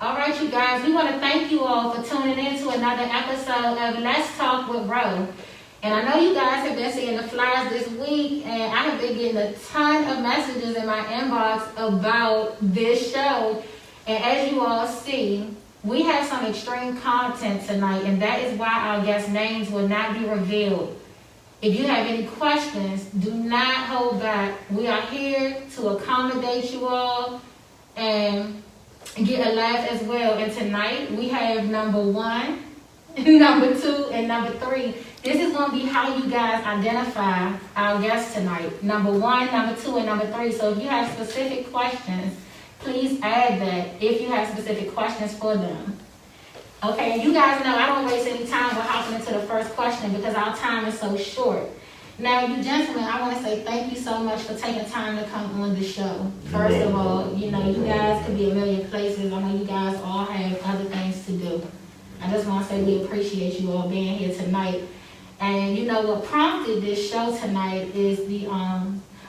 All right, you guys, we want to thank you all for tuning in to another episode of Let's Talk with Ro. And I know you guys have been seeing the flyers this week, and I have been getting a ton of messages in my inbox about this show. And as you all see, we have some extreme content tonight, and that is why our guest names will not be revealed. If you have any questions, do not hold back. We are here to accommodate you all and get a laugh as well. And tonight we have number 1, number 2, and number 3. This is going to be how you guys identify our guests tonight. Number 1, number 2, and number 3. So if you have specific questions, please add that if you have specific questions for them. Okay, you guys know I don't waste any time with hopping into the first question because our time is so short. Now, you gentlemen, I want to say thank you so much for taking time to come on the show. First of all, you know, you guys could be a million places. I know you guys all have other things to do. I just want to say we appreciate you all being here tonight. And you know what prompted this show tonight is the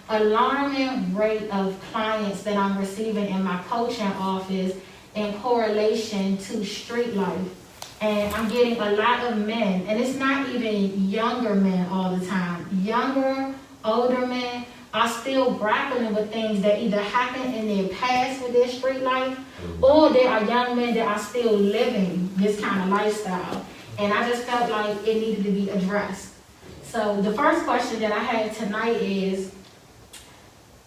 alarming rate of clients that I'm receiving in my coaching office in correlation to street life. And I'm getting a lot of men, and it's not even younger men all the time. Younger, older men are still grappling with things that either happened in their past with their street life, or they are young men that are still living this kind of lifestyle. And I just felt like it needed to be addressed. So the first question that I had tonight is,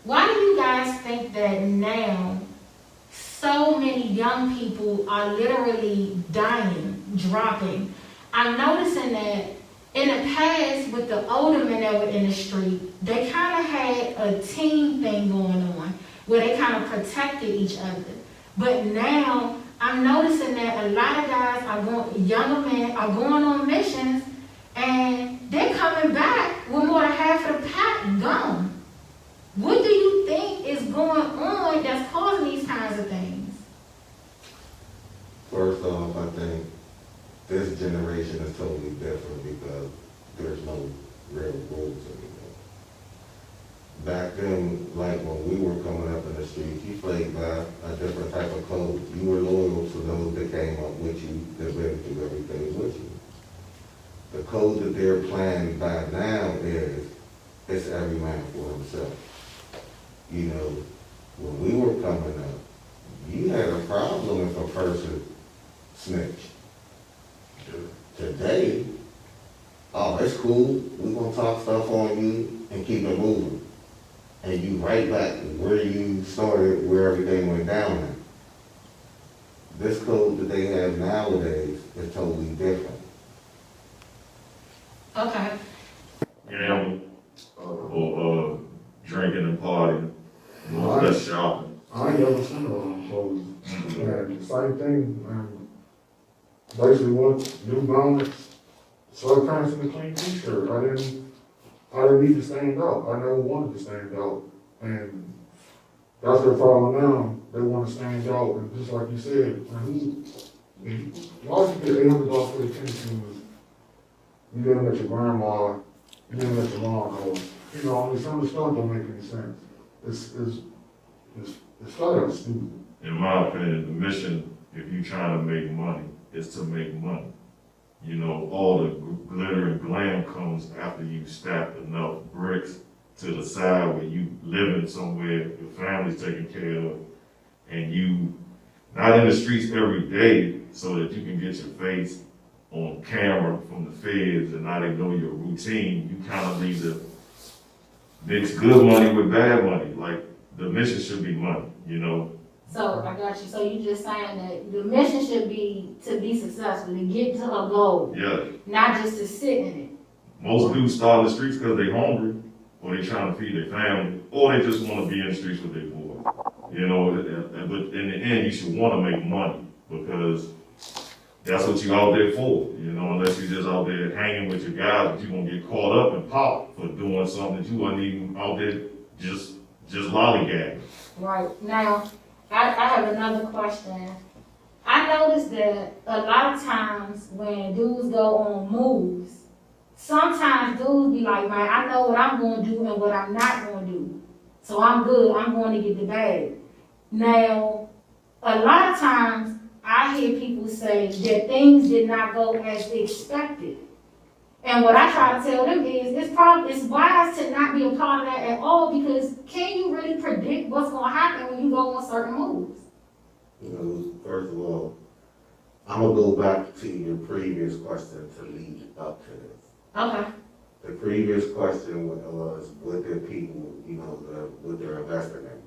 why do you guys think that now so many young people are literally dying, dropping? I'm noticing that in the past with the older men that were in the street, they kind of had a team thing going on where they kind of protected each other. But now I'm noticing that a lot of guys are going, younger men are going on missions and they're coming back with more than half of the pack gone. What do you think is going on that's causing these kinds of things? First off, I think this generation is totally different because there's no real rules anymore. Back then, like when we were coming up in the streets, you played by a different type of code. You were loyal to those that came up with you, that went through everything with you. The code that they're playing by now is, it's every man for himself. You know, when we were coming up, you had a problem if a person snitched. Today, oh, it's cool, we're gonna talk stuff on you and keep it moving. And you right back where you started, where everything went down at. This code that they have nowadays is totally different. Okay. Gamble, or drinking and partying, less shopping. I ain't ever seen one, so, yeah, same thing, basically what New Balance, sweatpants and a clean t-shirt, I didn't need to stand out, I never wanted to stand out, and that's their problem now, they want to stand out, and just like you said, why would you get $800 for the tennis shoes? You didn't let your grandma, you didn't let your mom know. You know, I mean, some of the stuff don't make any sense. It's flat out stupid. In my opinion, the mission, if you're trying to make money, is to make money. You know, all the glitter and glam comes after you stack enough bricks to the side where you living somewhere, your family's taken care of, and you not in the streets every day so that you can get your face on camera from the feds and now they know your routine. You kind of need to mix good money with bad money. Like, the mission should be money, you know? So I got you. So you just saying that the mission should be to be successful, to get to a goal, Yeah. not just to sit in it. Most dudes start in the streets because they hungry, or they trying to feed their family, or they just want to be in the streets with their boys. You know, but in the end, you should want to make money because that's what you out there for. You know, unless you just out there hanging with your guys, but you gonna get caught up and pop for doing something that you wasn't even out there just lollygagging. Right. Now, I have another question. I noticed that a lot of times when dudes go on moves, sometimes dudes be like, man, I know what I'm going to do and what I'm not going to do. So I'm good. I'm going to get the bag. Now, a lot of times I hear people say that things did not go as expected. And what I try to tell them is, it's wise to not be a part of that at all, because can you really predict what's gonna happen when you go on certain moves? You know, first of all, I'm gonna go back to your previous question to lead up to this. Okay. The previous question was, what did people, what they're investing in?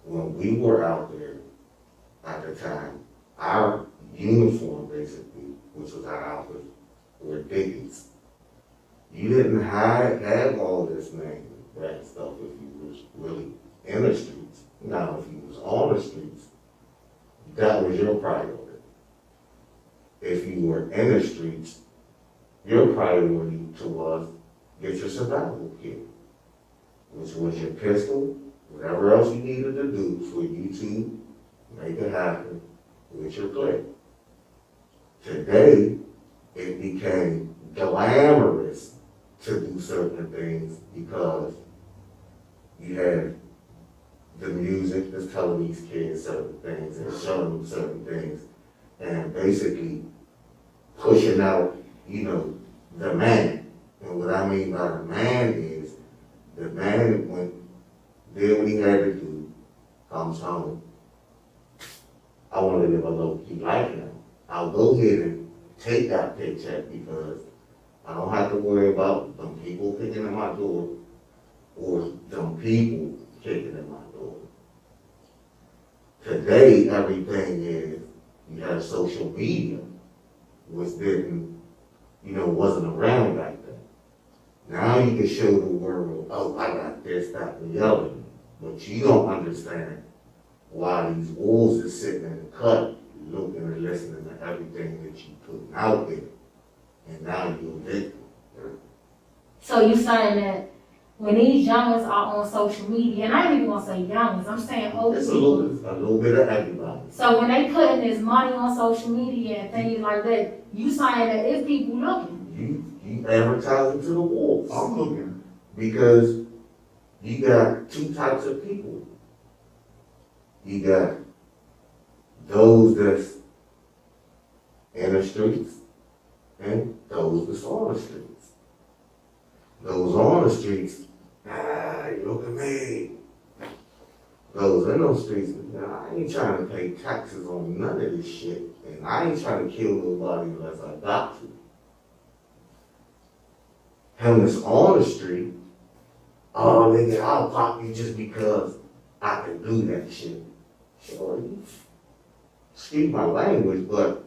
When we were out there at the time, our uniform basically, which was our outfit, were Dickies. You didn't have all this name brand stuff if you was really in the streets. Now, if you was on the streets, that was your priority. If you were in the streets, your priority was get your survival kit, which was your pistol, whatever else you needed to do for you to make it happen with your clique. Today, it became glamorous to do certain things because you had the music that's telling these kids certain things and showing them certain things and basically pushing out, the man. And what I mean by the man is the man did what he had to do, comes home. I want to live a low-key life now. I'll go ahead and take that paycheck because I don't have to worry about them people kicking in my door or them people kicking in my door. Today, everything is, you have social media, which wasn't around back then. Now you can show the world, oh, I got this, that, and the other. But you don't understand why these wolves are sitting in the cut, looking and listening to everything that you put out there. And now you're a victim. So you saying that when these youngins are on social media, and I ain't even gonna say youngins, I'm saying old It's a people. little bit of everybody. So when they putting this money on social media and things like that, you saying that it's people looking. You advertising to the wolves. I'm looking. Because you got two types of people. You got those that's in the streets and those that's on the streets. Those on the streets, look at me. Those in those streets, I ain't trying to pay taxes on none of this shit. And I ain't trying to kill nobody unless I got to. Him that's on the street, oh, nigga, I'll pop you just because I can do that shit. Sure, you speak my language, but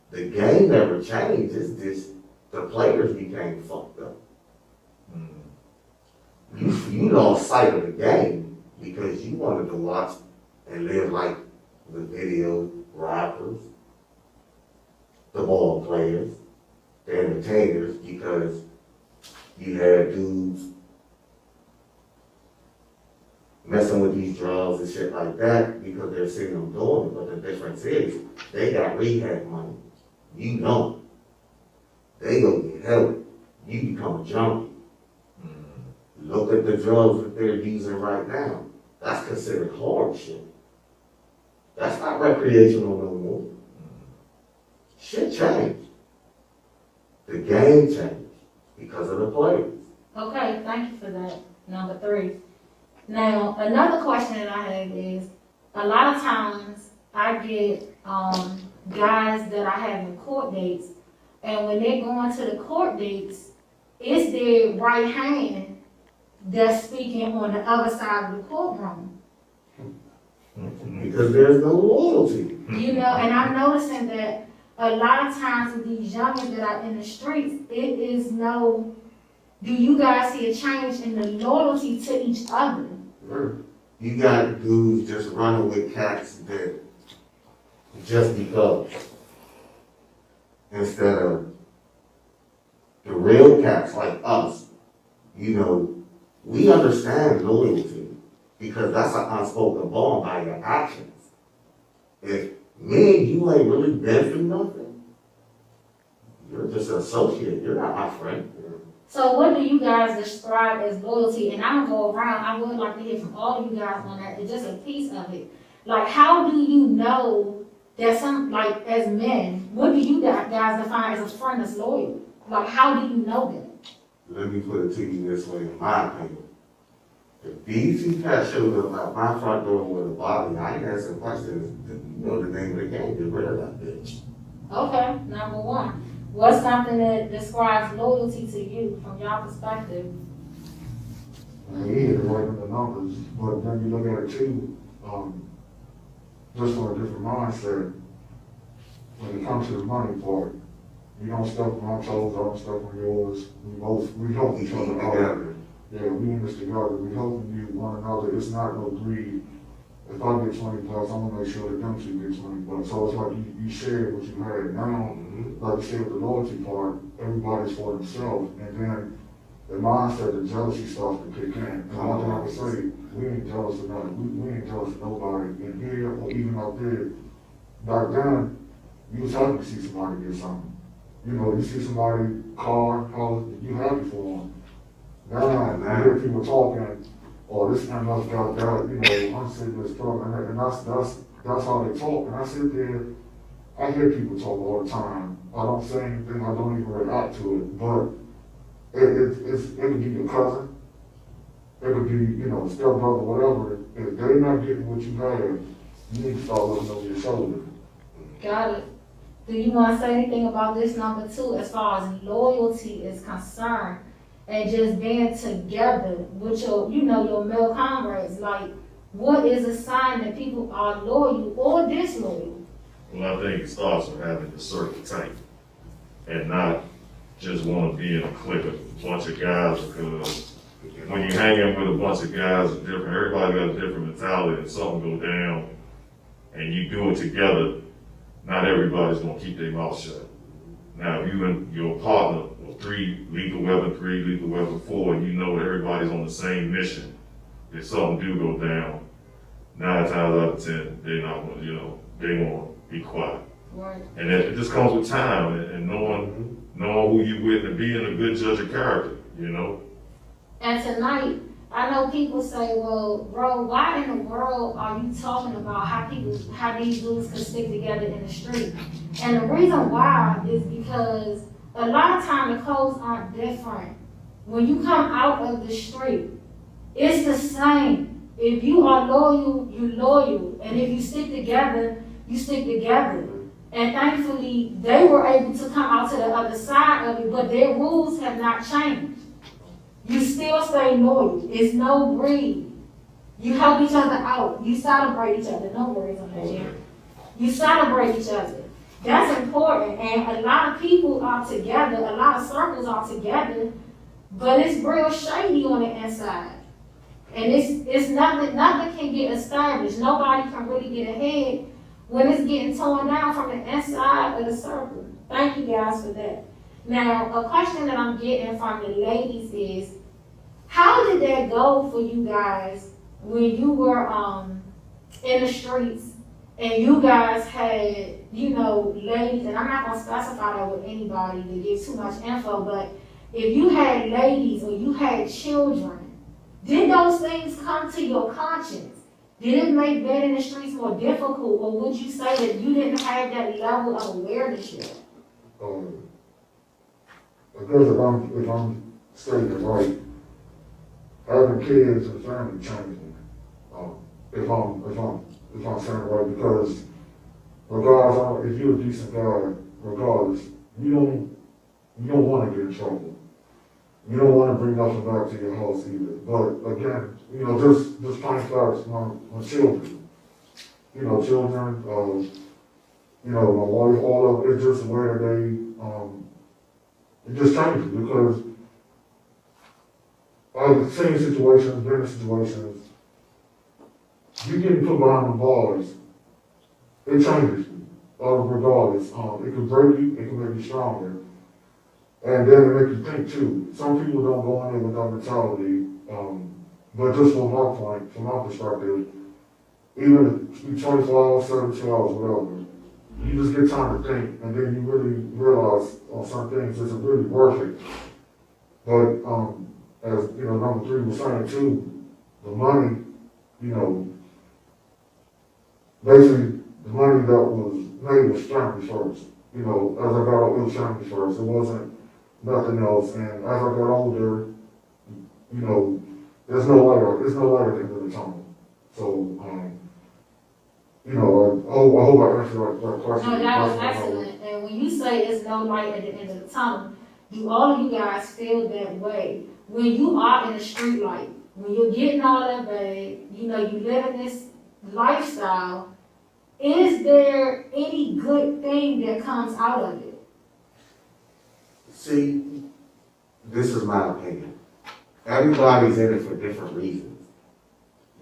the game never changed. It's just the players became fucked up. You lost sight of the game because you wanted to watch and live like the video rappers, the ball players, the entertainers, because you had dudes messing with these drugs and shit like that because they're seeing them doing it. But the difference is they got rehab money. You don't. They go get help. You become a junkie. Look at the drugs that they're using right now. That's considered hardship. That's not recreational no more. Shit changed. The game changed because of the players. Okay, thank you for that. Number 3. Now, another question that I have is, a lot of times I get guys that I have in court dates, and when they're going to the court dates, it's their right hand that's speaking on the other side of the courtroom. Because there's no loyalty. And I'm noticing that a lot of times with these youngins that are in the streets, it is no, do you guys see a change in the loyalty to each other? You got dudes just running with cats that just because. Instead of the real cats like us, we understand loyalty because that's an unspoken bond by your actions. If me and you ain't really been through nothing, you're just an associate. You're not my friend. So what do you guys describe as loyalty? And I'm gonna go around, I would like to hear from all of you guys on that, just a piece of it. Like, how do you know that some, like, as men, what do you guys define as a friend that's loyal? Like, how do you know that? Let me put it to you this way, in my opinion. If BT Pat showed up at my front door with a body, I ain't asking questions. You know the name of the game, get rid of that bitch. Okay, number one. What's something that describes loyalty to you from your perspective? And he hit it right in the numbers, but then you look at it too, just from a different mindset. When it comes to the money part, you don't step on my toes, I don't step on yours. We help each other out. Yeah, we in this together. We helping you one another. It's not no greed. If I get 20 bucks, I'm gonna make sure that them two get 20 bucks. So it's like you share what you had. Now, like you said with the loyalty part, everybody's for themselves. And then the mindset, the jealousy starts to kick in. And one thing I can say, we ain't jealous of nothing. We ain't jealous of nobody in here or even out there. Back then, you was happy to see somebody get something. You know, you see somebody, car, house, you happy for them. Now, I hear people talking, oh, this man must got that, you know, I'm sitting there struggling, and that's how they talk. And I sit there, I hear people talk all the time. I don't say anything, I don't even react to it, but it could be your cousin, it could be, you know, stepbrother, whatever. If they're not getting what you have, you need to start looking over your shoulder. Got it. Do you want to say anything about this number two as far as loyalty is concerned and just being together with your, you know, your male comrades? Like, what is a sign that people are loyal or disloyal? Well, I think it starts with having a certain type and not just want to be in a clique of a bunch of guys, because when you hang in with a bunch of guys, it's different. Everybody got a different mentality, and something go down and you do it together, not everybody's gonna keep their mouth shut. Now, if you and your partner, or 3 lethal weapon 4, and you know everybody's on the same mission, if something do go down, 9 times out of 10, they're not gonna, you know, they won't be quiet. Right. And it just comes with time and knowing who you with and being a good judge of character, you know? And tonight, I know people say, well, bro, why in the world are you talking about how these dudes can stick together in the street? And the reason why is because a lot of times the codes aren't different. When you come out of the street, it's the same. If you are loyal, you're loyal. And if you stick together, you stick together. And thankfully, they were able to come out to the other side of it, but their rules have not changed. You still stay loyal. It's no greed. You help each other out. You celebrate each other. No worries on that, Jim. You celebrate each other. That's important. And a lot of people are together. A lot of circles are together. But it's real shady on the inside. And it's nothing can get established. Nobody can really get ahead when it's getting torn down from the inside of the circle. Thank you guys for that. Now, a question that I'm getting from the ladies is, how did that go for you guys when you were in the streets and you guys had, you know, ladies, and I'm not going to specify that with anybody to give too much info, but if you had ladies or you had children, did those things come to your conscience? Did it make being in the streets more difficult, or would you say that you didn't have that level of awareness yet? Because if I'm stating it right, having kids and family changed me. If I'm saying it right, because regardless, if you're a decent guy, regardless, you don't want to get in trouble. You don't want to bring nothing back to your house either. But again, you know, just plain facts, my children, you know, you know, my wife, all of it, it's just where they, it just changes because I've seen situations, been in situations, you getting put behind the bars, it changes you, regardless. It can break you, it can make you stronger. And then it makes you think too. Some people don't go in there with that mentality, but just from my point, from my perspective, even if it's 24 hours, 72 hours, whatever, you just get time to think, and then you really realize on some things it's really worth it. But as you know, number 3 was saying too, the money, you know, basically the money that was made was family first. You know, as I got older, it was family first. It wasn't nothing else. And as I got older, you know, there's no light at the end of the tunnel. So, you know, I hope I answered that question. No, that was excellent. And when you say there's no light at the end of the tunnel, do all of you guys feel that way? When you are in the street light, when you're getting all that bag, you know, you living this lifestyle, is there any good thing that comes out of it? See, this is my opinion. Everybody's in it for different reasons.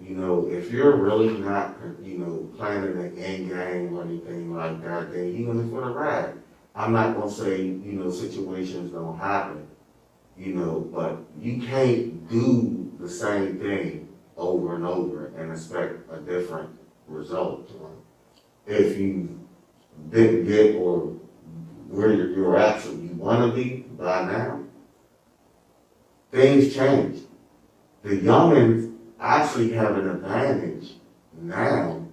You know, if you're really not, you know, planning an end game or anything like that, then you're in it for the ride. I'm not gonna say, you know, situations don't happen, you know, but you can't do the same thing over and over and expect a different result. If you didn't get or where you're at, so you wanna be by now, things change. The youngins actually have an advantage now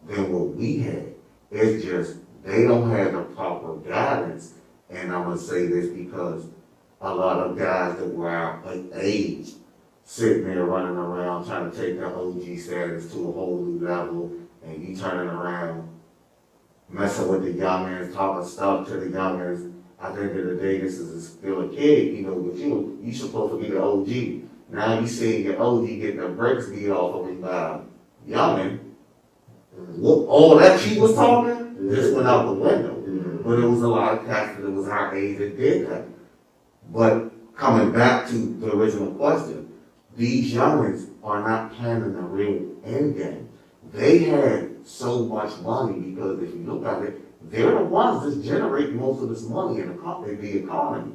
than what we had. It's just they don't have the proper guidance. And I'm gonna say this because a lot of guys that were our age sitting there running around trying to take their OG status to a whole new level, and you turning around messing with the youngins, talking stuff to the youngins. At the end of the day, this is still a kid, you know, but you supposed to be the OG. Now you see your OG getting the brakes beat off of him by youngin. All that she was talking just went out the window. But it was a lot of cats that was our age that did that. But coming back to the original question, these youngins are not planning a real end game. They had so much money because if you look at it, they're the ones that generate most of this money in the economy.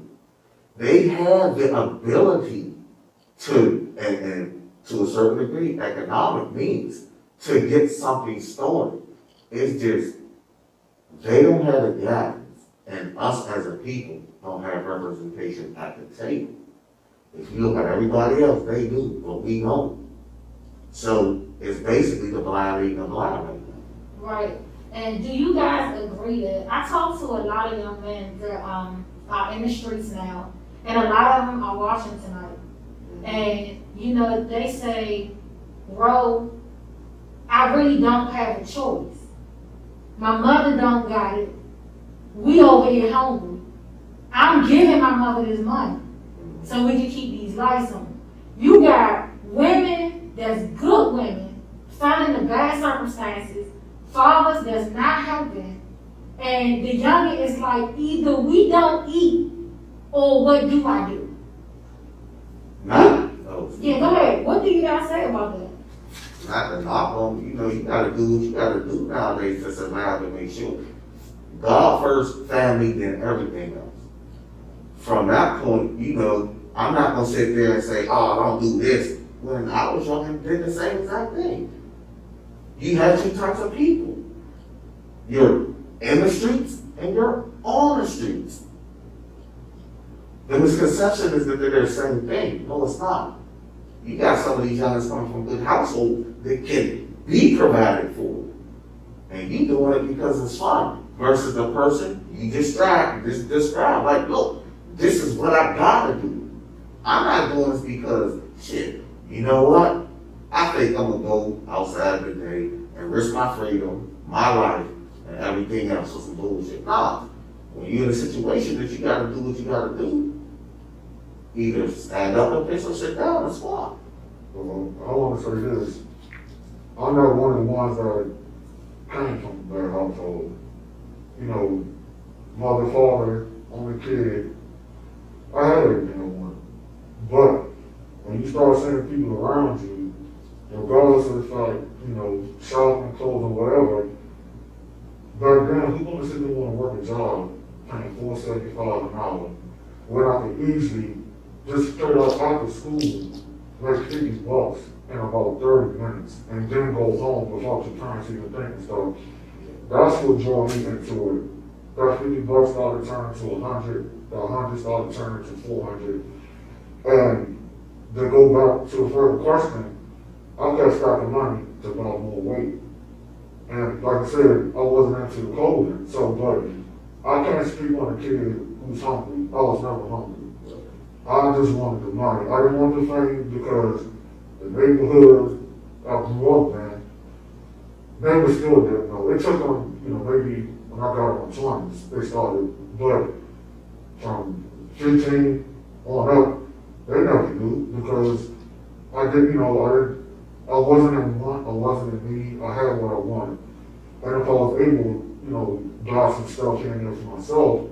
They have the ability to, and to a certain degree, economic means to get something started. It's just, they don't have the guidance, and us as a people don't have representation at the table. If you look at everybody else, they do, but we don't. So it's basically the blind leading the blind right now. Right. And do you guys agree that I talk to a lot of young men that are in the streets now, and a lot of them are watching tonight. And you know, they say, "Bro, I really don't have a choice. My mother don't got it. We over here hungry. I'm giving my mother this money so we can keep these lights on." You got women that's good women, found in the bad circumstances, fathers that's not helping, and the youngin is like, either we don't eat or what do I do? Yeah, go ahead. What do you guys say about that? Not to knock on, you know, you gotta do what you gotta do nowadays to survive and make sure. God first, family, then everything else. From that point, you know, I'm not gonna sit there and say, oh, don't do this. When I was young and did the same exact thing. You have two types of people. You're in the streets and you're on the streets. The misconception is that they're the same thing. No, it's not. You got some of these youngins coming from good households that can be provided for. And you doing it because it's fun. Versus the person you describe, like, look, this is what I gotta do. I'm not doing this because, shit, you know what? I think I'm gonna go outside today and risk my freedom, my life, and everything else for some bullshit. Nah. When you're in a situation that you gotta do what you gotta do, either stand up and piss or sit down and squat. Well, I want to say this. I'm not one of the ones that came from a bad household. You know, mother, father, only kid. I had everything I wanted. But when you start seeing people around you, regardless of the fact, you know, shopping, clothes, or whatever, back then, who gonna sit there and want to work a job paying $4.75 an hour when I could easily just straight out after school make $50 in about 30 minutes and then go home without your parents even thinking. So that's what drew me into it. That $50 started turning to 100, the 100 started turning to 400. And to go back to the further question, I kept stacking money to buy more weight. And like I said, I wasn't into the clothing, so, but I can't speak on a kid who's hungry. I was never hungry. I just wanted the money. I didn't want the fame because the neighborhood I grew up in, they were still didn't know. It took them, maybe when I got in my 20s, they started, but from 15 on up, they never knew because I didn't, I wasn't in want, I wasn't in need, I had what I wanted. And if I was able, buy some stuff here and there for myself,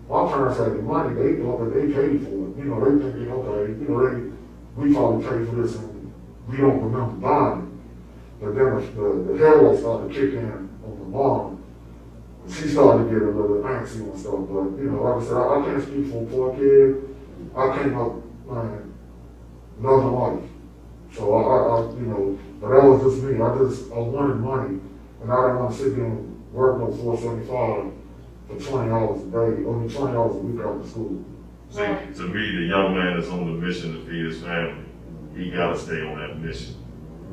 my parents had the money, they thought that they paid for it. They thinking, okay, we probably paid for this and we don't remember buying it. But then the headlights started kicking in on the mom. She started to get a little antsy and stuff, but, like I said, I can't speak for a poor kid. I came up, loving life. So but that was just me. I wanted money, and I didn't want to sit there and work no 475 for 20 hours a day, only 20 hours a week after school. See, to me, the young man that's on the mission to feed his family, he gotta stay on that mission.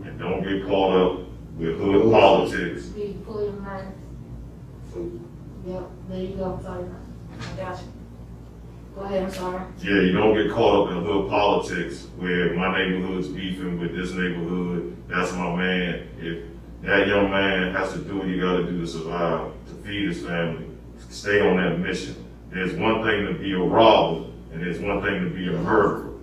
And don't get caught up with hood politics. Be put in mind. Yep, there you go, sorry. I got you. Go ahead, I'm sorry. Yeah, you don't get caught up in hood politics where my neighborhood's beefing with this neighborhood, that's my man. If that young man has to do what he gotta do to survive, to feed his family, stay on that mission. There's one thing to be a robber, and there's one thing to be a murderer.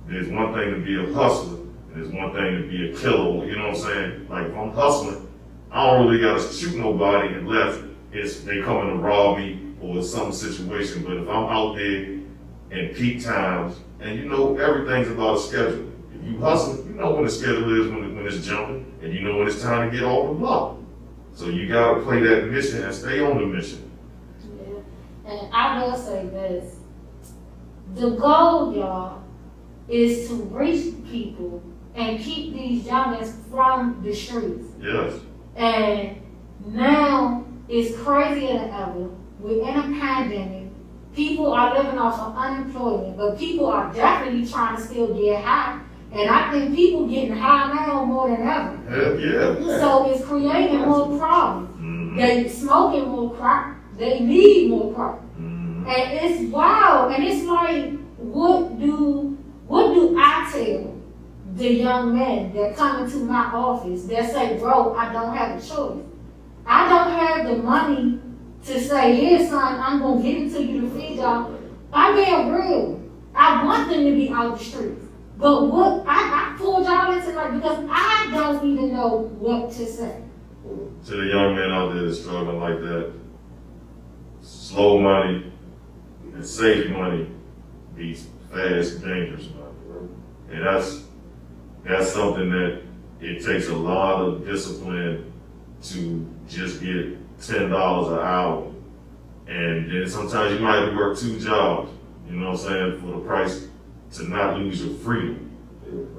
There's one thing to be a hustler, and there's one thing to be a killer. You know what I'm saying? Like if I'm hustling, I don't really gotta shoot nobody unless they coming to rob me or some situation. But if I'm out there in peak times, and everything's about a schedule. If you hustle, you know when the schedule is when it's jumping, and you know when it's time to get off the block. So you gotta play that mission and stay on the mission. Yeah, and I will say this. The goal, y'all, is to reach people and keep these youngins from the streets. Yes. And now it's crazier than ever. We're in a pandemic. People are living off of unemployment, but people are definitely trying to still get high. And I think people getting high now more than ever. Hell yeah. So it's creating more problems. Mm-hmm. They smoking more crack. They need more crack. Mm-hmm. And it's wild. And it's like, what do I tell the young men that come into my office that say, bro, I don't have a choice. I don't have the money to say, here, son, I'm going to give it to you to feed y'all. I'm being real. I want them to be out the streets. But what, I pulled y'all into like, because I don't even know what to say. To the young men out there that's struggling like that, slow money and safe money beats fast, dangerous money. And that's something that it takes a lot of discipline to just get $10 an hour. And then sometimes you might have to work 2 jobs, you know what I'm saying, for the price to not lose your freedom.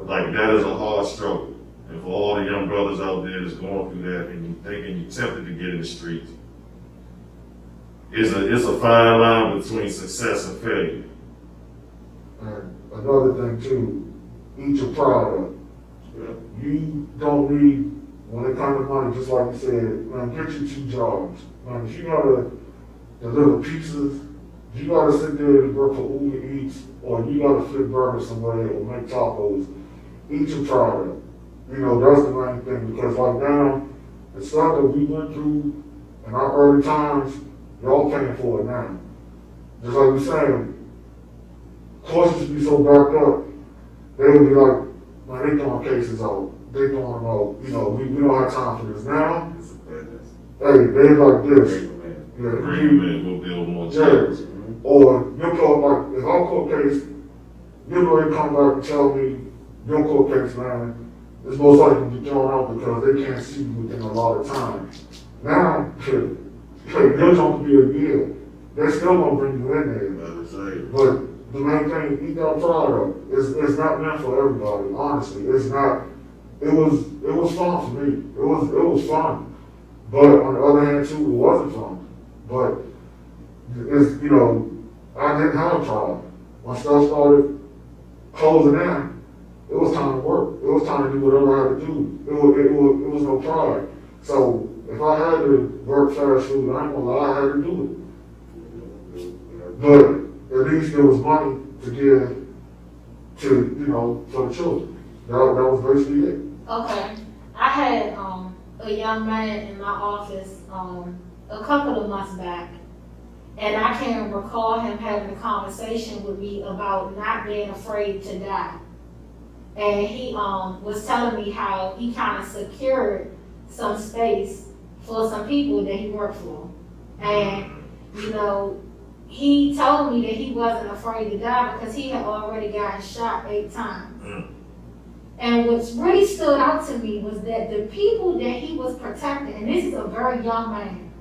Like that is a hard struggle. And for all the young brothers out there that's going through that and you thinking you're tempted to get in the streets, it's a fine line between success and failure. And another thing too, eat your product. You don't need, when it comes to money, just like you said, man, get you 2 jobs. Man, if you gotta deliver pizzas, you gotta sit there and work for Uber Eats, or you gotta flip burgers somewhere or make tacos, eat your product. That's the main thing, because like now, the stuff that we went through in our early times, y'all paying for it now. Just like we saying, courts used to be so backed up, they would be like, man, they throwing cases out. They throwing them out. We don't have time for this. Now, hey, they like this. Agreement will build more jobs. Or your court, like, if our court case, you're going to come back and tell me your court case, man, is most likely to be thrown out because they can't see you within a lot of time. Now, you're going to be a year. They're still going to bring you in there. But the main thing, eat that product. It's not meant for everybody, honestly. It's not. It was fun for me. It was fun. But on the other hand, too, it wasn't fun. But it's, I didn't have a job. When stuff started closing in, it was time to work. It was time to do whatever I had to do. It was no pride. So if I had to work fast food, I ain't gonna lie, I had to do it. But at least there was money to give to, you know, for the children. That was basically it. Okay, I had, a young man in my office, a couple of months back, and I can recall him having a conversation with me about not being afraid to die. And he, was telling me how he kind of secured some space for some people that he worked for. And, you know, he told me that he wasn't afraid to die because he had already gotten shot 8 times. And what's really stood out to me was that the people that he was protecting, and this is a very young man,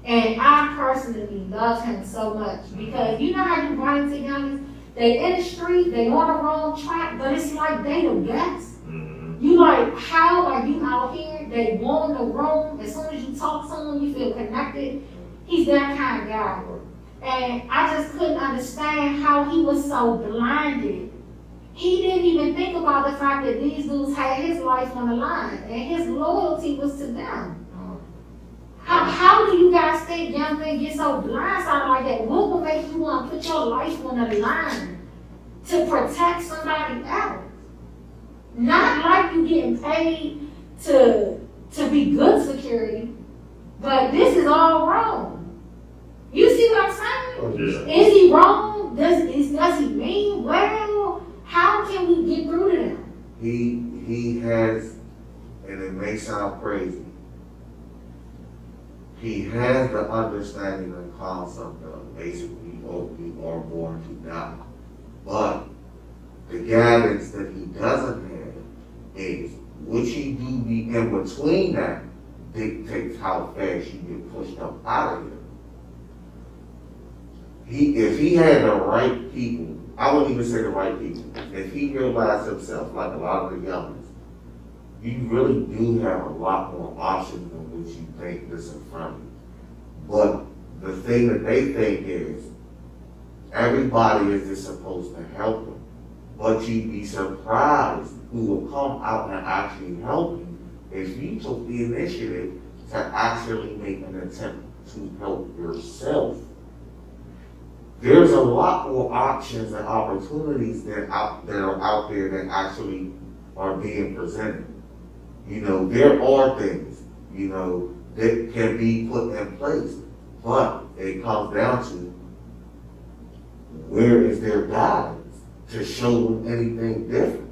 and I personally love him so much because you know how you run into youngins, they in the street, they on the wrong track, but it's like they the best. You like, how are you out here? They warm the room. As soon as you talk to them, you feel connected. He's that kind of guy. And I just couldn't understand how he was so blinded. He didn't even think about the fact that these dudes had his life on the line, and his loyalty was to them. How do you guys think young men get so blindsided like that? What would make you want to put your life on the line to protect somebody else? Not like you getting paid to be good security, but this is all wrong. You see what I'm saying? Yeah. Is he wrong? Does he mean well? How can we get through to them? He has, and it may sound crazy, he has the understanding and concept of basically we are born to die. But the guidance that he doesn't have is what you do be in between that dictates how fast you get pushed up out of here. If he had the right people, I wouldn't even say the right people, if he realized himself like a lot of the youngest, you really do have a lot more options than what you think that's in front of you. But the thing that they think is everybody is just supposed to help them. But you'd be surprised who will come out and actually help you if you took the initiative to actually make an attempt to help yourself. There's a lot more options and opportunities that are out there that actually are being presented. You know, there are things, you know, that can be put in place, but it comes down to where is their guidance to show them anything different.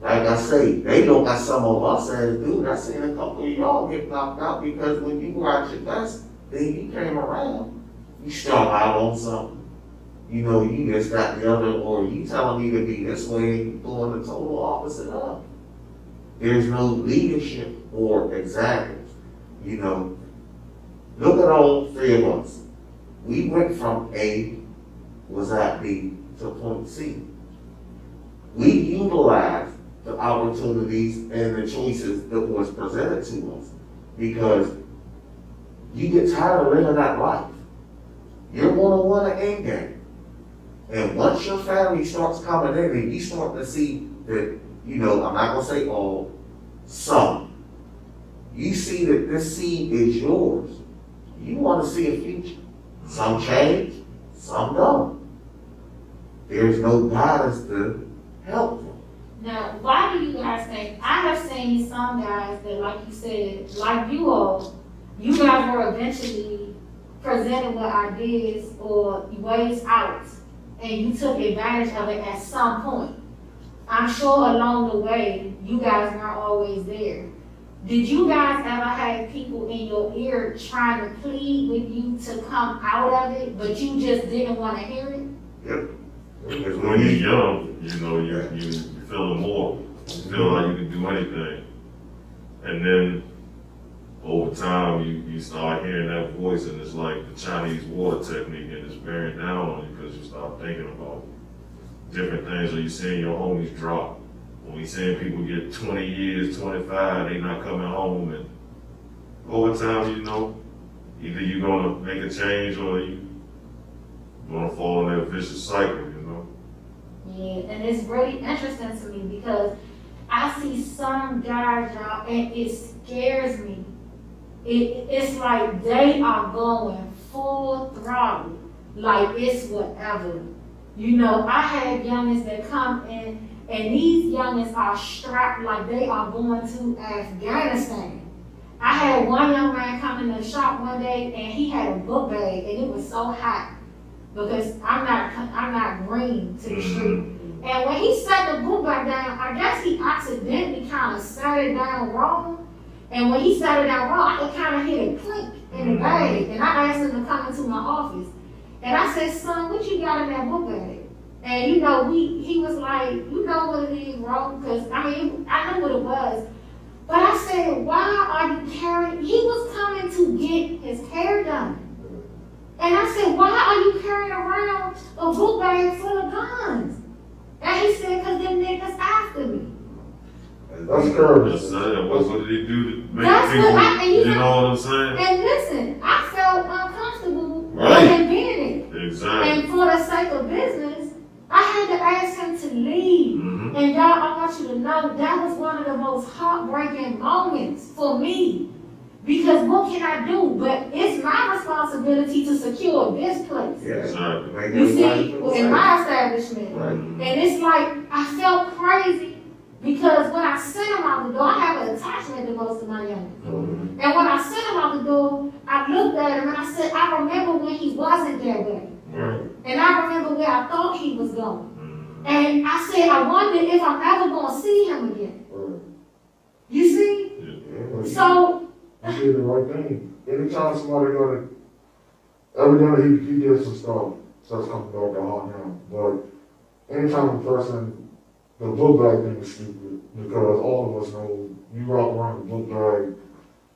Like I say, they look at some of us as, dude, I seen a couple of y'all get knocked out because when you were at your best, then you came around. You start out on something. You know, you just got the other, or you telling me to be this way, you doing the total opposite of. There's no leadership or examples. You know, look at all 3 of us. We went from A, was at B, to point C. We utilized the opportunities and the choices that was presented to us because you get tired of living that life. You're going to want an end game. And once your family starts coming in and you start to see that, you know, I'm not going to say all, some, you see that this seed is yours. You want to see a future. Some change, some don't. There's no guidance to help them. Now, why do you guys think, I have seen some guys that, like you said, like you all, you guys were eventually presented with ideas or ways out, and you took advantage of it at some point. I'm sure along the way, you guys weren't always there. Did you guys ever have people in your ear trying to plead with you to come out of it, but you just didn't want to hear it? Yep. Because when you're young, you know, you feel more. You feel like you can do anything. And then over time, you start hearing that voice, and it's like the Chinese water technique, and it's bearing down on you because you start thinking about different things, or you're seeing your homies drop. When we seeing people get 20 years, 25, they not coming home, and over time, you know, either you're gonna make a change or you're gonna fall in that vicious cycle, you know. Yeah, and it's really interesting to me because I see some guys, y'all, and it scares me. It's like they are going full throttle, like it's whatever. You know, I had youngins that come in, and these youngins are strapped like they are going to Afghanistan. I had one young man come in the shop one day, and he had a book bag, and it was so hot because I'm not green to the street. And when he set the book bag down, I guess he accidentally kind of set it down wrong. And when he set it down wrong, I could kind of hear it clink in the bag. And I asked him to come into my office. And I said, son, what you got in that book bag? And you know, he was like, you know what it is, bro? Because I mean, I knew what it was. But I said, why are you carrying? He was coming to get his hair done. And I said, why are you carrying around a book bag full of guns? And he said, because them niggas after me. That's terrible. What did he do to make That's people, what you know what I'm saying? And listen, I felt uncomfortable Right. with him being it. Exactly. And for the sake of business, I had to ask him to leave. Mm-hmm. And y'all, I want you to know that was one of the most heartbreaking moments for me. Because what can I do? But it's my responsibility to secure this place. Yeah. Exactly. Make You see, everybody feel in safe. my establishment. Right. And it's like, I felt crazy because when I sent him out the door, I have an attachment to most of my youngins. Mhm. And when I sent him out the door, I looked at him and I said, I remember when he wasn't that way. Right. And I remember where I thought he was going. Mm-hmm. And I said, I wonder if I'm ever going to see him again. You see? Yeah. So, You did the right thing. Anytime somebody evidently he did some stuff, starts coming back to haunt him. But anytime a person, the book bag thing is stupid because all of us know you walk around the book bag,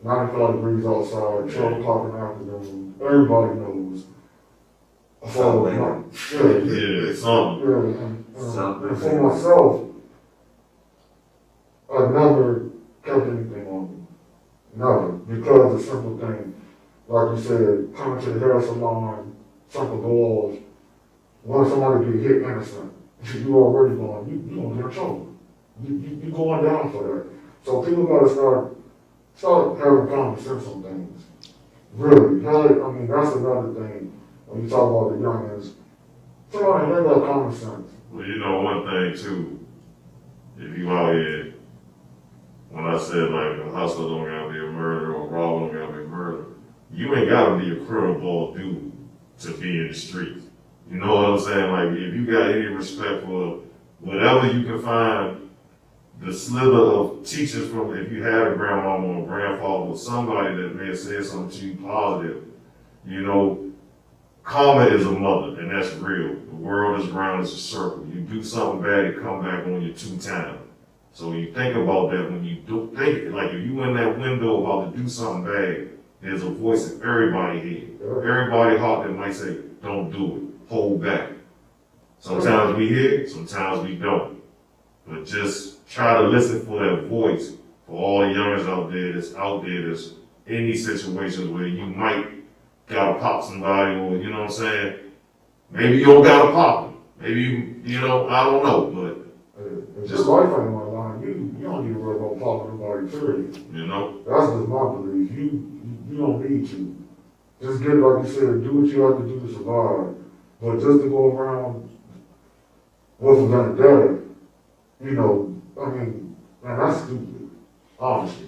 95 degrees outside, 12 o'clock in the afternoon, everybody knows. So, Something. Yeah, something. and for myself, I never kept anything on me. Never. Because of simple thing. Like you said, coming to the hair salon, simple goals. When somebody get hit innocent, you already going, you gonna get in trouble. You going down for that. So people gotta start having common sense on things. Really. I mean, that's another thing. When you talk about the youngins, somebody they got common sense. Well, you know one thing too, if you out here, when I said like a hustler don't gotta be a murderer or a robber don't gotta be a murderer, you ain't gotta be a criminal dude to be in the streets. You know what I'm saying? Like if you got any respect for whatever you can find, the sliver of teachers from, if you had a grandmama or grandfather or somebody that may have said something to you positive, you know, karma is a mother, and that's real. The world is round as a circle. You do something bad, it come back on you 2 times. So when you think about that, when you do think it, like if you in that window about to do something bad, there's a voice in everybody's head. Everybody's heart that might say, don't do it, hold back. Sometimes we hear it, sometimes we don't. But just try to listen for that voice, for all the youngers out there that's in these situations where you might gotta pop somebody, or you know what I'm saying? Maybe you don't gotta pop them. Maybe you know, I don't know, but Just life ain't one line. You don't need to worry about popping nobody, period. you know, That's just my belief. You don't need to. Just get, like you said, do what you have to do to survive. But just to go around with a vendetta, you know, I mean, man, that's stupid. Honestly.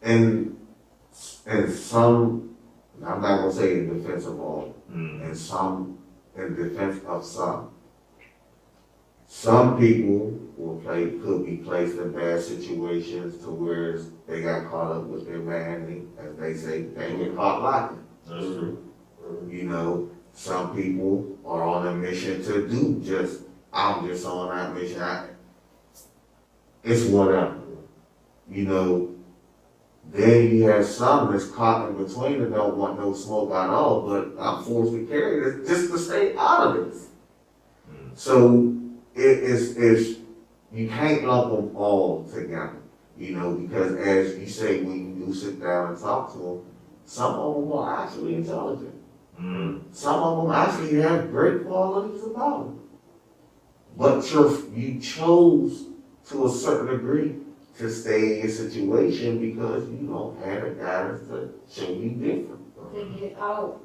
And some, I'm not gonna say in defense of all, and some in defense of some. Some people could be placed in bad situations to where they got caught up with their man, as they say, they get caught locking. that's true. You know, some people are on a mission to do just, I'm just on that mission. It's whatever. You know, then you have some that's caught in between and don't want no smoke at all, but I'm forced to carry this just to stay out of this. So it's you can't lump them all together, you know, because as you say, when you do sit down and talk to them, some of them are actually intelligent. Some of them actually have great qualities about them. But you chose to a certain degree to stay in your situation because you don't have the guidance to show you different. To get out.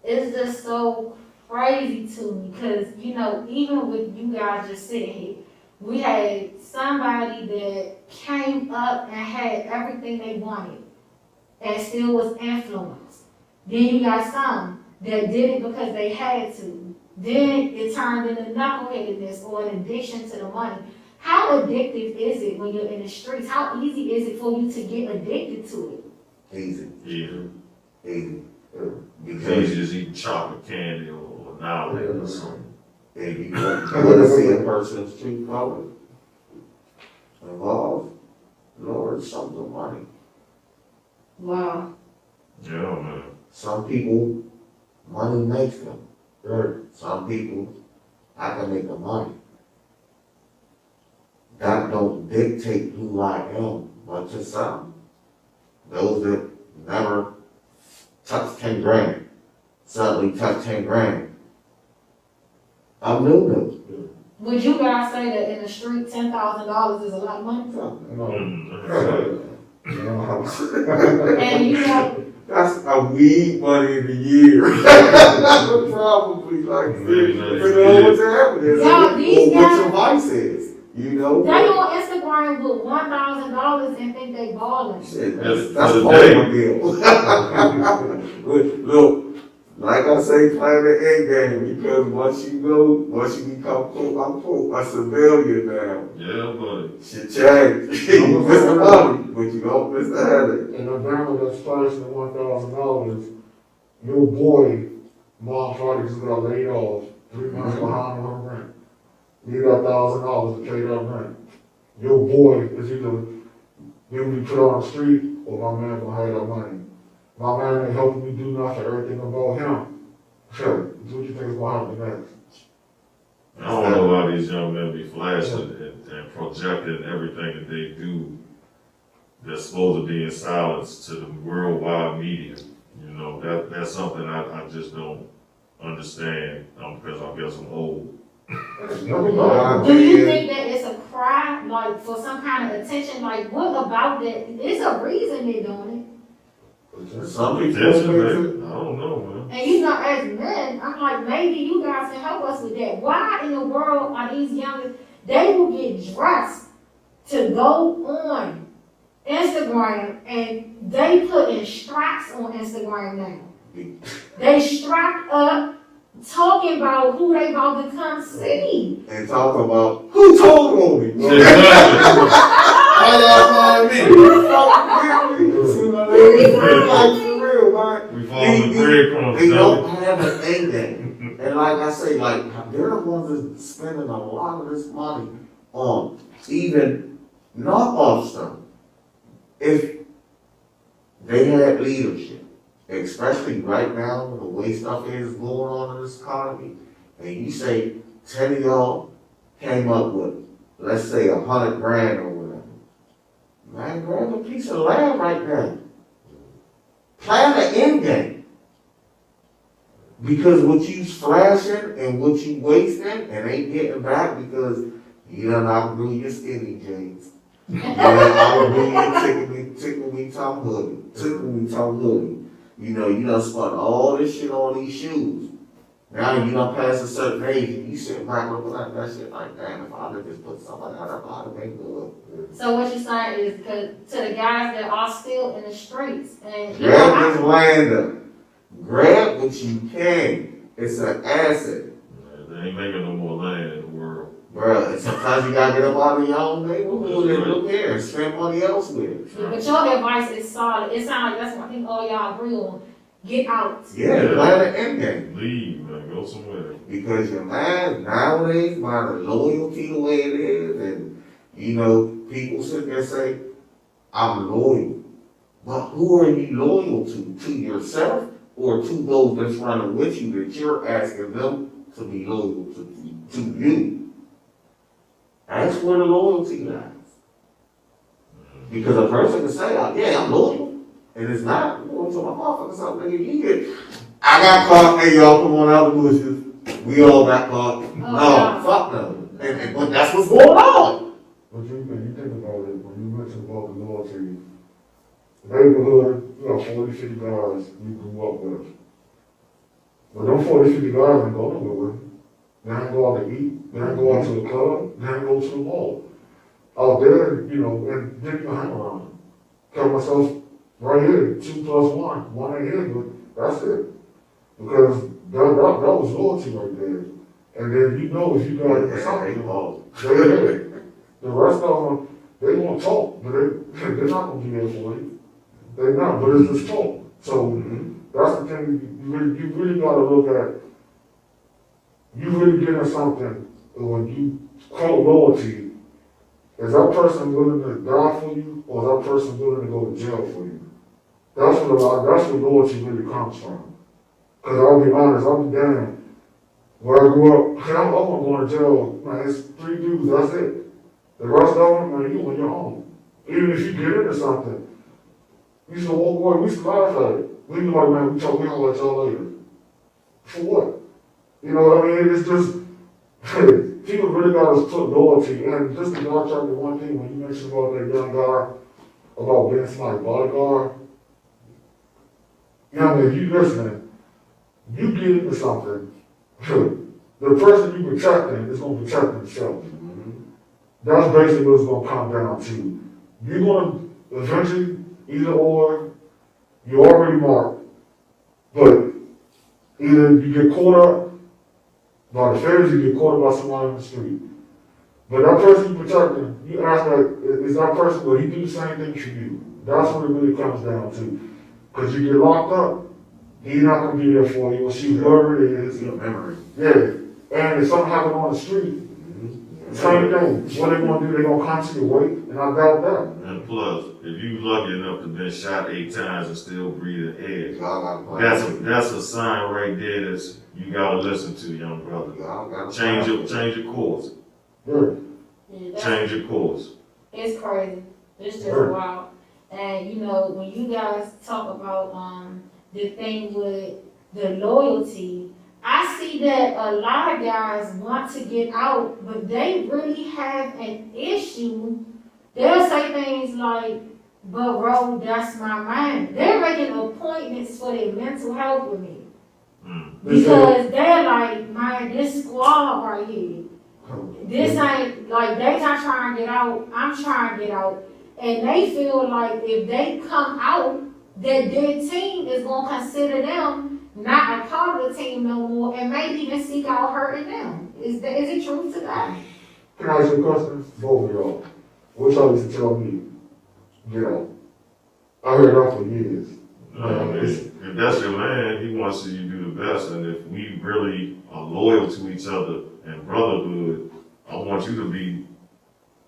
It's just so crazy to me because, you know, even with you guys just sitting here, we had somebody that came up and had everything they wanted and still was influenced. Then you got some that did it because they had to. Then it turned into knuckleheadedness or an addiction to the money. How addictive is it when you're in the streets? How easy is it for you to get addicted to it? Easy. Easy. Because you just eating chocolate candy or now or something. If you want to see a person's true color involved, Lord, some of money. Wow. Yeah, man. Some people, money makes them. Right. Some people, I can make the money. That don't dictate who I am, but to some. Those that never touched 10 grand, suddenly touch 10 grand. I'm new. Would you guys say that in the street $10,000 is a lot of money? And you know, That's a weed money in a year. Probably like, what's happening? Yo, these What guys- your vice is, you know? they on Instagram with $1,000 and think they balling. Shit, That's that's for the a bill. Look, like I say, play the end game, because once you become quote-unquote a civilian now, Yeah, buddy. shit change. You miss the money, but you don't miss the headache. And the family that's flashing the $1,000, your boy, mom probably just got laid off 3 months behind on her rent. You got $1,000 to pay that rent. Your boy is either gonna be put on the street or my man gonna have that money. My man ain't helping me do nothing, everything about him. Sure, what you think is gonna happen next? I don't know why these young men be flashing and projecting everything that they do that's supposed to be in silence to the worldwide media. You know, that's something I just don't understand because I guess I'm old. Do you think that it's a cry, like, for some kind of attention? Like, what about that? It's a reason they're doing Some people Attention, makes man. it. I don't know, man. it. And you know, as men, I'm like, maybe you guys can help us with that. Why in the world are these young, they will get dressed to go on Instagram and they putting straps on Instagram now. They strapped up talking about who they about to come see. And talk about who told on me. How y'all find me? Like for real, man. We follow the breadcrumbs, They don't don't have an end game. And like I say, like, they're the ones that's spending a lot of this money on even knockoff stuff. If they had leadership, especially right now, the way stuff is going on in this economy, and you say 10 of y'all came up with, let's say, 100 grand or whatever. Man, grab a piece of land right now. Plan an end game. Because what you flashing and what you wasting and ain't getting back because you done outgrew your skinny jeans. You done outgrew your tickle me Tom hoodie. You know, you done spent all this shit on these shoes. Now you done past a certain age and you sitting back looking at that shit like, damn, if I'd have just put something out, I'd have been good. So what you're saying is to the guys that are still in the streets and you Grab this know, land up. Grab what you can. It's an asset. They ain't making no more land in the world. Bruh, and sometimes you gotta get up out of your own neighborhood and look here and spend money elsewhere. but your advice is solid. It sounds like that's what I think all y'all agree on. Get out. Yeah, plan an end game. Leave, man. Go somewhere. Because your man nowadays, by the loyalty the way it is, and you know, people sit there and say, I'm loyal. But who are you loyal to? To yourself or to those that's running with you that you're asking them to be loyal to you? That's where the loyalty lies. Because a person can say, yeah, I'm loyal. And it's not. You know, to my motherfucker something, nigga, you get, I got caught, hey, y'all come on out of the bushes. We all got caught. No, yeah. fuck no. But that's what's going on. But you mentioned about the loyalty. Neighborhood, you got 40, 50 guys you grew up with. But them 40, 50 guys ain't go nowhere with you. They ain't go out to eat, they ain't go out to the club, they ain't go to the mall. Out there, you know, and didn't even hang around. Tell myself, right here, 2 plus 1, 1 ain't here, but that's it. Because that was loyalty right there. And then you know if you got into something, the rest of them, they won't talk, but they're not gonna be there for you. They're not, but it's just talk. So that's the thing, you really gotta look at, you really getting something when you quote loyalty. Is that person willing to die for you, or is that person willing to go to jail for you? That's where loyalty really comes from. Cause I'll be honest, I'll be damned. Where I grew up, I wasn't going to jail. Man, it's 3 dudes, that's it. The rest of them, man, you on your own. Even if you get into something, you used to walk away, we used to laugh at it. We be like, man, we gonna let y'all later. For what? You know what I mean? It's just, people really got to put loyalty. And just to backtrack to one thing, when you mentioned about that young guy, about being somebody's bodyguard, young man, you listening, you get into something, the person you protecting is going to protect themselves. That's basically what it's going to come down to. You're going to eventually, either or, you already marked, but either you get caught up by the feds, you get caught up by somebody on the street. But that person you protecting, you ask that, is that person, will he do the same thing for you? That's what it really comes down to. Because you get locked up, he's not going to be there for you, or she, whoever it is. Your memory. Yeah. And if something happened on the street, same thing. What they going to do, they going to constantly wait, and I doubt that. And plus, if you lucky enough to be shot 8 times and still breathing air, Y'all that's a sign right there that you gotta listen to, young brother. gotta Change your course. Yeah. Change your course. It's crazy. It's just Sure. wild. And you know, when you guys talk about the thing with the loyalty, I see that a lot of guys want to get out, but they really have an issue. They'll say things like, but bro, that's my mind. They're making appointments for their mental health with me. Because they're like, man, this squad right here. This ain't, like, they not trying to get out, I'm trying to get out. And they feel like if they come out, that their team is going to consider them not a part of the team no more, and maybe even seek out hurting them. Is it truth to that? Can I ask you a question? Both of y'all. What y'all used to tell me? Get out. I heard that for years. If that's your man, he wants you to do the best. And if we really are loyal to each other and brotherhood, I want you to be.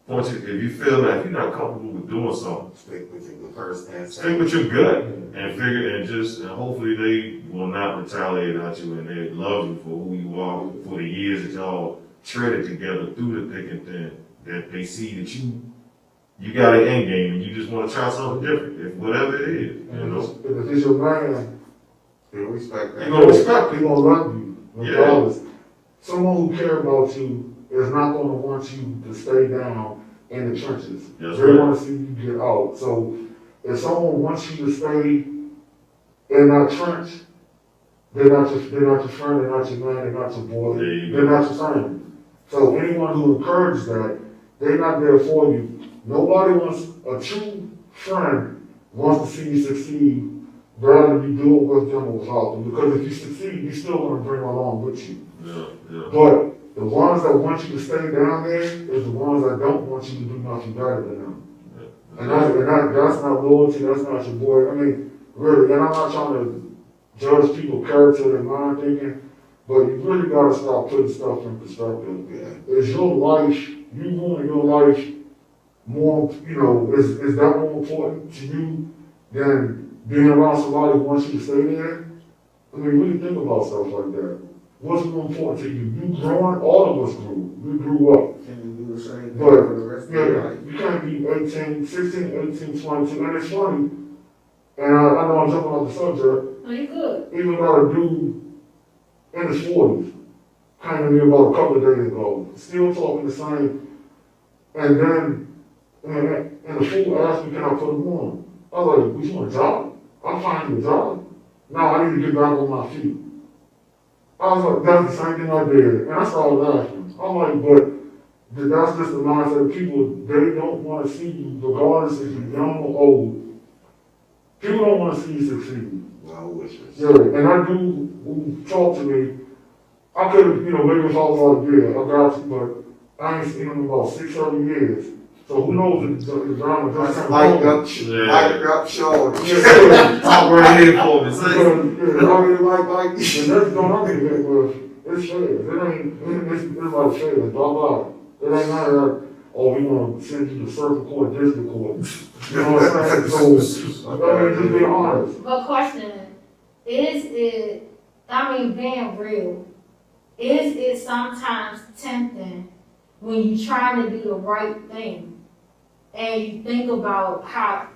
If you feel that you're not comfortable with doing something, stick with your first and stick with your gut and figure and hopefully they will not retaliate at you and they love you for who you are, for the years that y'all treaded together through the thick and thin. That they see that you got an end game and you just want to try something different, if whatever it is, you know. If it's your man, they respect that. you're going to respect, he's going to love you, regardless. Yeah. Someone who cares about you is not going to want you to stay down in the trenches. Yes, they want to see you get out. So if someone wants you to stay in that trench, they're not your friend, they're not your man, they're not your boy, they're not your friend. So anyone who encourages that, they're not there for you. Nobody wants, a true friend wants to see you succeed rather than you do it with them or without them. Because if you succeed, you're still going to bring them along with you. Yeah. But the ones that want you to stay down there is the ones that don't want you to do nothing better than them. Yeah. And that's not loyalty, that's not your boy. I mean, really, and I'm not trying to judge people's character and mind thinking, but you really got to start putting stuff in perspective. Yeah. Is your life, you want your life more, is that more important to you than being around somebody who wants you to stay there? I mean, really think about stuff like that. What's more important to you? You growing, all of us grew. We grew up. Can you do the same thing for the rest of your life? You can't be 18, 16, 18, 22, and it's funny, and I know I'm jumping off the subject. No, you good. Even got a dude in his 40s, came to me about a couple of days ago, still talking the same, and then And the fool asked me, can I put them on? I was like, "What, you want a job? I'll find you a job. Now I need to get back on my feet." I was like, that's the same thing I did. And I started laughing. I'm like, but that's just the mindset of people. They don't want to see you, regardless if you're young or old. People don't want to see you succeed. No wishes. Yeah, and I do, who talk to me, I could have, maybe if I was like, yeah, I got you, but I ain't seen him in about 6, 7 years. So who knows if the drama just That's kind like up show. Talk right here for me. Say, Yeah, I really like and that's going on here, but it's fair. It's like fair, blah, blah. It ain't matter that, oh, we want to send you to circuit court, district court. You know what I'm saying? So, I mean, just be honest. But question, is it, being real, is it sometimes tempting when you're trying to do the right thing and you think about how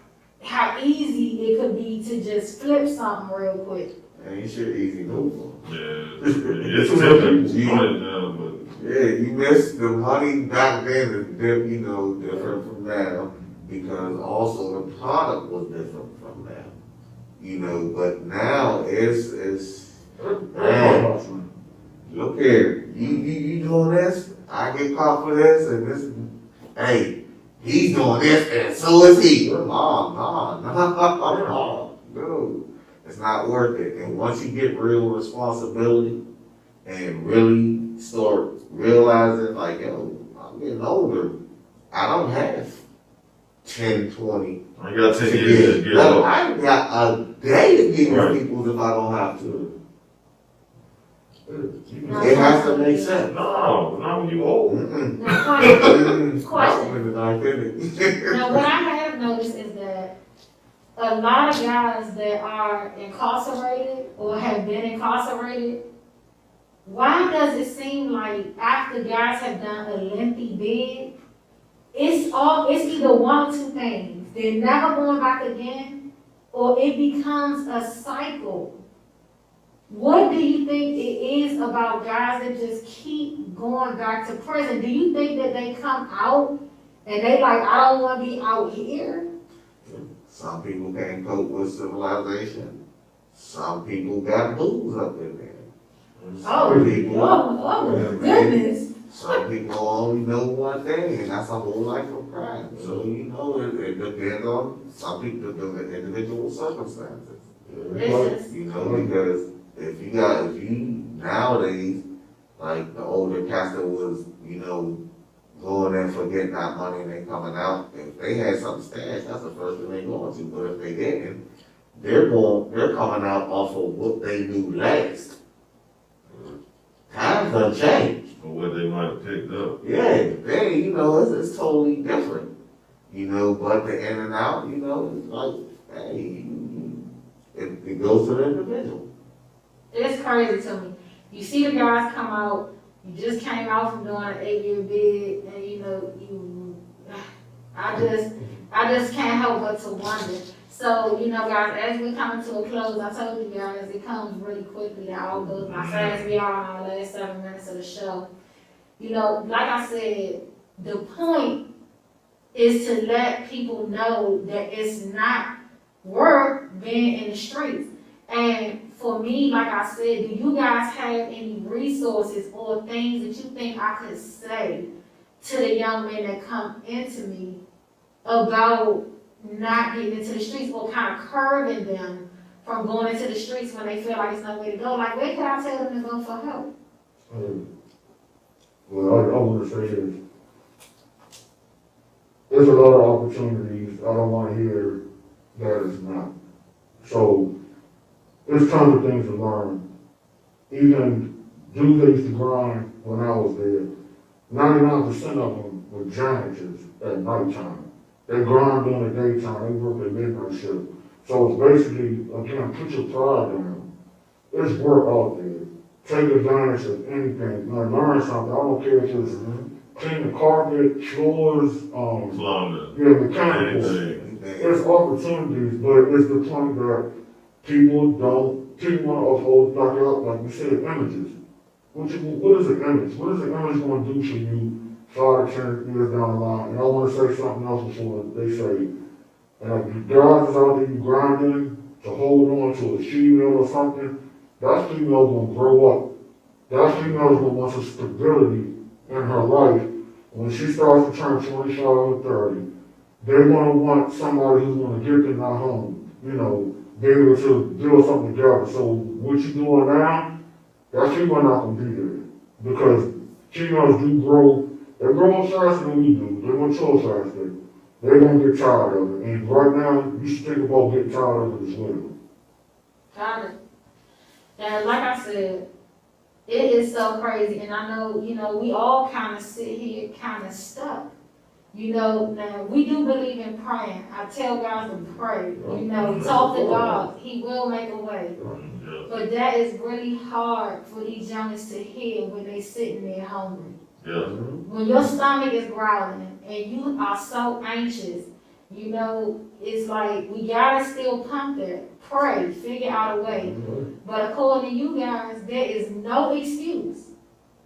easy it could be to just flip something real quick? ain't shit easy no more. Yeah, it's different. Yeah, you missed the money back then is different from now because also the product was different from now. But now it's man, look here, you doing this, I get caught for this and this, hey, he's doing this and so is he. No, it's not worth it. And once you get real responsibility and really start realizing like, yo, I'm getting older, I don't have 10, 20. I got 10 years to get up. I got a day to get Right. with people if I don't have to. No, It has to make sense. No, not when you old. Mm-mm. Now, question. Question. Now, what I have noticed is that a lot of guys that are incarcerated or have been incarcerated, why does it seem like after guys have done a lengthy bid, it's either one or two things. They're never going back again, or it becomes a cycle. What do you think it is about guys that just keep going back to prison? Do you think that they come out and they like, I don't want to be out here? Some people can't cope with civilization. Some people got booze up in there. Oh, people, goodness. Some people only know one thing, and that's a whole life of crime. So, it depends on some people, the individual circumstances. This is, Because if you nowadays, like the older cats that was, going in for getting that money and they coming out, if they had something stashed, that's the first thing they going to. But if they didn't, they're coming out off of what they knew last. Times done changed. Or what they might have picked up. Yeah, it's totally different. But the in and out, it's like, hey, it goes to the individual. it's crazy to me. You see the guys come out, you just came out from doing an 8-year bid, and I just can't help but to wonder. So, guys, as we come to a close, I told you guys, it comes really quickly. It all goes by fast. We are on our last 7 minutes of the show. Like I said, the point is to let people know that it's not worth being in the streets. And for me, like I said, do you guys have any resources or things that you think I could say to the young men that come into me about not getting into the streets or kind of curbing them from going into the streets when they feel like it's no way to go? Like, where can I tell them to go for help? Well, I want to say is, there's a lot of opportunities. I don't want to hear that it's not. So, there's tons of things to learn. Even dudes that used to grind when I was there, 99% of them were janitors at nighttime. They grind during the daytime, they work at midnight shift. So it's basically, again, put your pride in them. There's work out there. Take advantage of anything. Learn something. I don't care if it's clean the carpet, floors, Plumbing. Mechanical. Anything. There's opportunities, but it's the point that people want to uphold, like you said, images. What is an image? What is an image going to do for you 5 to 10 years down the line, and I wanna say something else before they say, and if the guys is out there you grinding to hold on to a female or something, that female gonna grow up. That female is gonna want some stability in her life. When she starts to turn 25 or 30, they're gonna want somebody who's gonna get them at home, you know, be able to build something together. So what you doing now, that female not gonna be there. Because females do grow, they grow up faster than we do, they mature faster. They're gonna get tired of it. And right now, you should think about getting tired of it as well. Got it. And like I said, it is so crazy, and I know, we all kind of sit here kind of stuck. Now, we do believe in praying. I tell guys to pray, talk to God. He will make a way. But that is really hard for these youngins to hear when they sitting there hungry. Yeah. When your stomach is growling and you are so anxious, it's like we gotta still pump that. Pray, figure out a way. But according to you guys, there is no excuse.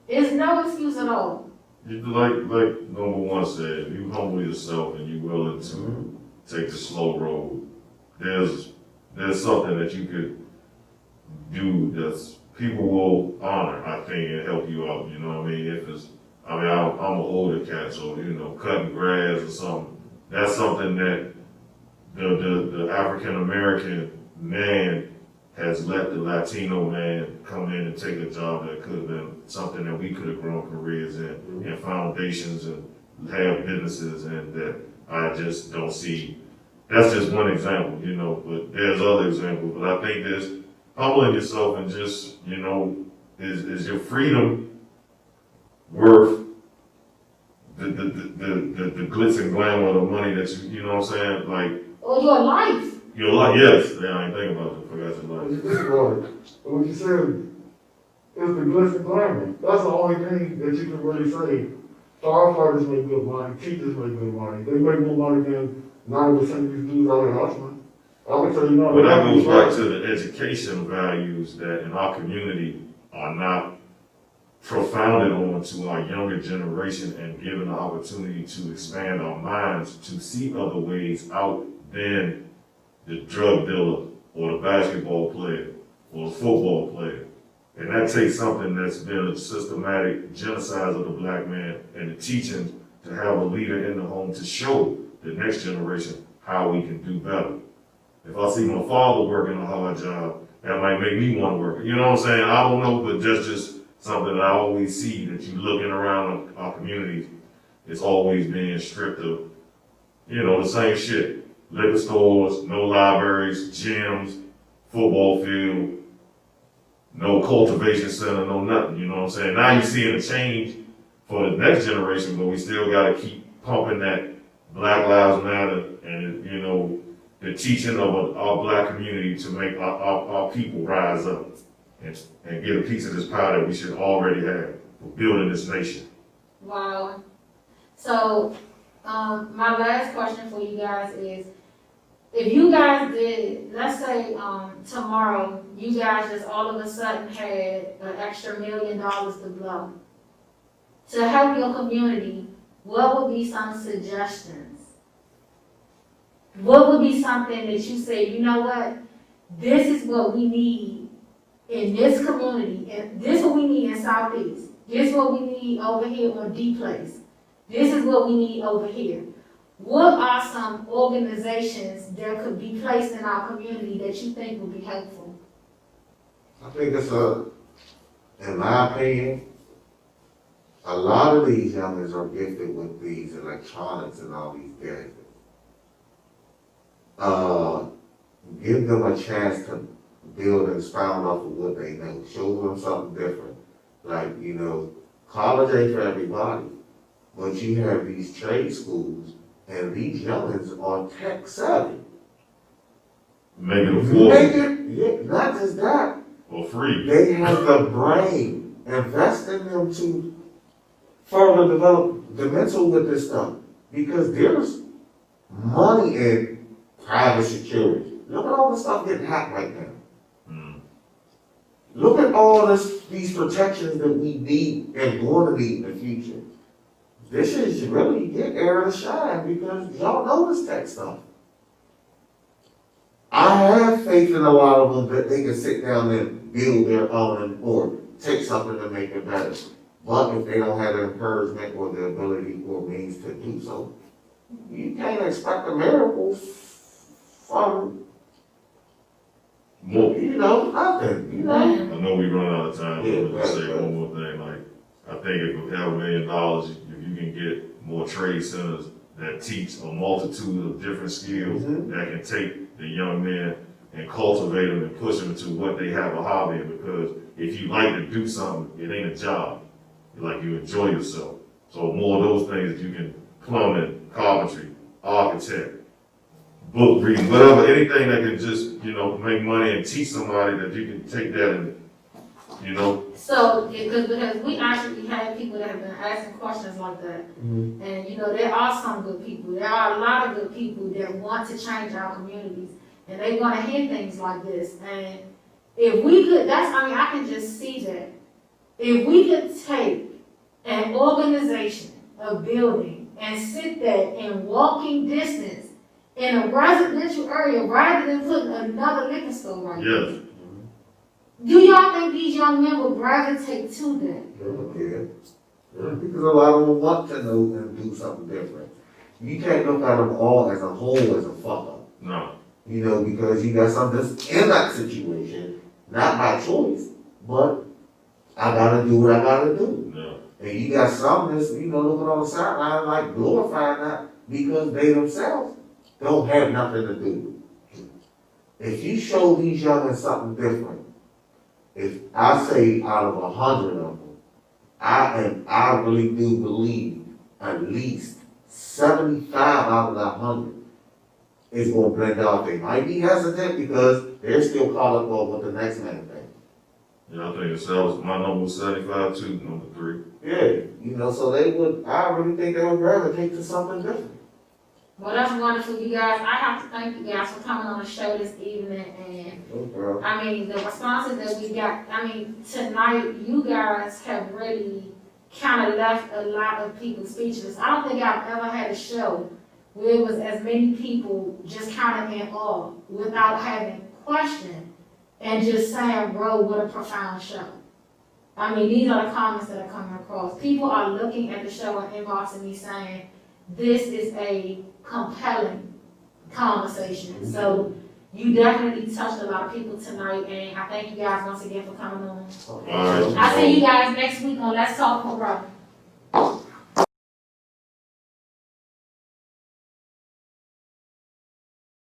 There's no excuse at all. Like number one said, if you humble yourself and you're willing to take the slow road, there's something that you could do that's people will honor, I think, and help you out. You know what I mean? I'm an older cat, so cutting grass or something. That's something that the African American man has let the Latino man come in and take a job that could have been something that we could have grown careers in, and foundations and have businesses, and that I just don't see. That's just one example, but there's other examples. But I think there's humbling yourself and just, is your freedom worth the glitz and glamour of the money that you know what I'm saying? Like, or your life. Your life, yes. Yeah, I ain't thinking about it. I forgot your life. You think about it. But what you said is the glitz and glamour. That's the only thing that you can really say. Firefighters make good money, teachers make good money. They make more money than 90% of these dudes out here hustling. I can tell you now. But that goes back to the education values that in our community are not profounded onto our younger generation and given the opportunity to expand our minds to see other ways out than the drug dealer or the basketball player or the football player. And that takes something that's been a systematic genocide of the black man and the teaching to have a leader in the home to show the next generation how we can do better. If I see my father working a hard job, that might make me want to work. You know what I'm saying? I don't know, but that's just something that I always see, that you looking around our communities, it's always being stripped of, the same shit. Liquor stores, no libraries, gyms, football field, no cultivation center, no nothing, you know what I'm saying? Now you're seeing a change for the next generation, but we still gotta keep pumping that Black Lives Matter and, the teaching of our black community to make our people rise up and get a piece of this pie that we should already have for building this nation. Wow. So, my last question for you guys is, if you guys did, let's say tomorrow, you guys just all of a sudden had an extra $1 million to blow to help your community, what would be some suggestions? What would be something that you say, you know what, this is what we need in this community, and this is what we need in Southeast, this is what we need over here on D Place, this is what we need over here. What are some organizations that could be placed in our community that you think would be helpful? I think in my opinion, a lot of these youngins are gifted with these electronics and all these gadgets. Give them a chance to build and expound off of what they know. Show them something different. Like, college ain't for everybody, but you have these trade schools, and these youngins are tech savvy. Make it affordable. Yeah, not just that. For free. They have the brain. Invest in them to further develop the mental with this stuff. Because there's money in private security. Look at all the stuff getting hacked right now. Look at all these protections that we need and going to need in the future. this is really your era to shine because y'all know this tech stuff. I have faith in a lot of them that they can sit down and build their own or take something to make it better. But if they don't have the encouragement or the ability or means to do so, you can't expect a miracle from, More, nothing, Man. I know we run out of time, Yeah, but let's say right. one more thing, like, I think if we have $1 million, if you can get more trade centers that teach a multitude of different skills Mhm. that can take the young men and cultivate them and push them into what they have a hobby in, because if you like to do something, it ain't a job. Like you enjoy yourself. So more of those things that you can, plumbing, carpentry, architect, book reading, whatever, anything that can just, make money and teach somebody that you can take that and, So, because we actually had people that have been asking questions like that. Mhm. And, there are some good people. There are a lot of good people that want to change our communities. And they want to hear things like this. And if we could, I can just see that. If we could take an organization, a building, and sit there in walking distance in a residential area rather than putting another liquor store right there. yes. Do y'all think these young men would gravitate to that? Yeah. Because a lot of them want to know and do something different. You can't look at them all as a whole as a fuck up. No. Because you got some that's in that situation, not by choice, but I gotta do what I gotta do. No. And you got some that's, looking on the sideline like glorifying that because they themselves don't have nothing to do. If you show these youngins something different, if I say out of 100 of them, I really do believe at least 75 out of that 100 is gonna blend out. They might be hesitant because they're still caught up on what the next man thinks. Yeah, I think that was my number was 75 too, number 3. Yeah, so I really think they would gravitate to something different. Well, that's wonderful, you guys. I have to thank you guys for coming on the show this evening. And No problem. the responses that we got, tonight, you guys have really kind of left a lot of people speechless. I don't think I've ever had a show where it was as many people just kind of in awe without having question and just saying, bro, what a profound show. These are the comments that are coming across. People are looking at the show and inboxing me saying, this is a compelling conversation. So you definitely touched a lot of people tonight, and I thank you guys once again for coming on. All right. I'll see you guys next week on Let's Talk for Bro.